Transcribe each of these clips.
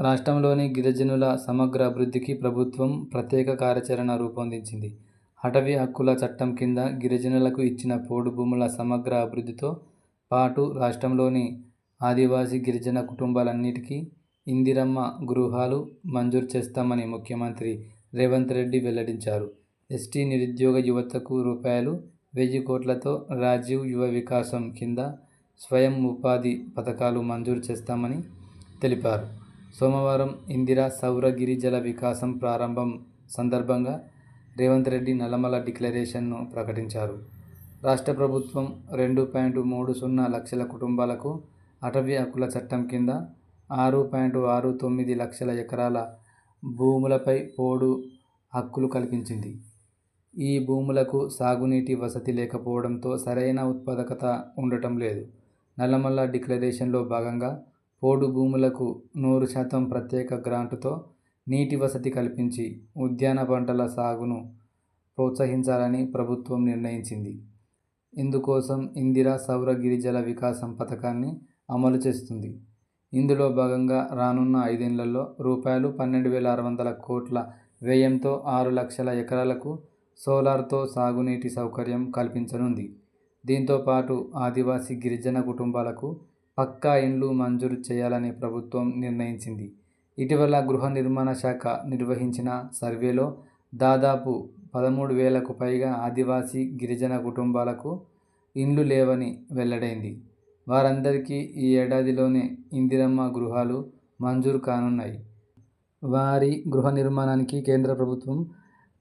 రాష్ట్రంలోని గిరిజనుల సమగ్ర అభివృద్ధికి ప్రభుత్వం ప్రత్యేక కార్యాచరణ రూపొందించింది. అటవీ హక్కుల చట్టం కింద గిరిజనులకు ఇచ్చిన పోడు భూముల సమగ్ర అభివృద్ధితో పాటు రాష్ట్రంలోని ఆదివాసీ గిరిజన కుటుంబాలన్నిటికీ ఇందిరమ్మ గృహాలు మంజూరు చేస్తామని ముఖ్యమంత్రి రేవంత్ రెడ్డి వెల్లడించారు. ఎస్టీ నిరుద్యోగ యువతకు రూ.1000 కోట్లతో రాజీవ్ యువ వికాసం కింద స్వయం ఉపాధి పథకాలు మంజూరు చేస్తామని తెలిపారు. సోమవారం ఇందిరా సౌర గిరిజల వికాసం ప్రారంభం సందర్భంగా రేవంత్ రెడ్డి నల్లమల డిక్లరేషన్ను ప్రకటించారు. రాష్ట్ర ప్రభుత్వం 2.30 లక్షల కుటుంబాలకు అటవీ హక్కుల చట్టం కింద 6.69 లక్షల ఎకరాల భూములపై పోడు హక్కులు కల్పించింది. ఈ భూములకు సాగునీటి వసతి లేకపోవడంతో సరైన ఉత్పాదకత ఉండటం లేదు. నల్లమల డిక్లరేషన్లో భాగంగా పోడు భూములకు 100% ప్రత్యేక గ్రాంటుతో నీటి వసతి కల్పించి ఉద్యాన పంటల సాగును ప్రోత్సహించాలని ప్రభుత్వం నిర్ణయించింది. ఇందుకోసం ఇందిరా సౌర గిరిజల వికాసం పథకాన్ని అమలు చేస్తుంది. ఇందులో భాగంగా రానున్న 5 ఏళ్లలో రూ.12,600 కోట్ల వ్యయంతో 6 లక్షల ఎకరాలకు సోలార్తో సాగునీటి సౌకర్యం కల్పించనుంది. దీంతో పాటు ఆదివాసీ గిరిజన కుటుంబాలకు పక్కా ఇండ్లు మంజూరు చేయాలని ప్రభుత్వం నిర్ణయించింది. ఇటీవల గృహ నిర్మాణ శాఖ నిర్వహించిన సర్వేలో దాదాపు 13,000కు పైగా ఆదివాసీ గిరిజన కుటుంబాలకు ఇండ్లు లేవని వెల్లడైంది. వారందరికీ ఈ ఏడాదిలోనే ఇందిరమ్మ గృహాలు మంజూరు కానున్నాయి. వారి గృహ నిర్మాణానికి కేంద్ర ప్రభుత్వం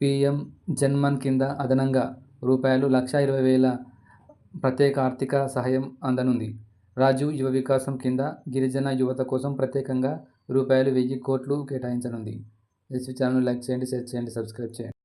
పీఎం జన్మన్ కింద అదనంగా రూ.1,20,000 ప్రత్యేక ఆర్థిక సహాయం అందనుంది. రాజీవ్ యువ వికాసం కింద గిరిజన యువత కోసం ప్రత్యేకంగా రూ.1,000 కోట్లు కేటాయించనుంది. ఎస్వీ ఛానల్ను లైక్ చేయండి, షేర్ చేయండి, సబ్స్క్రైబ్ చేయండి.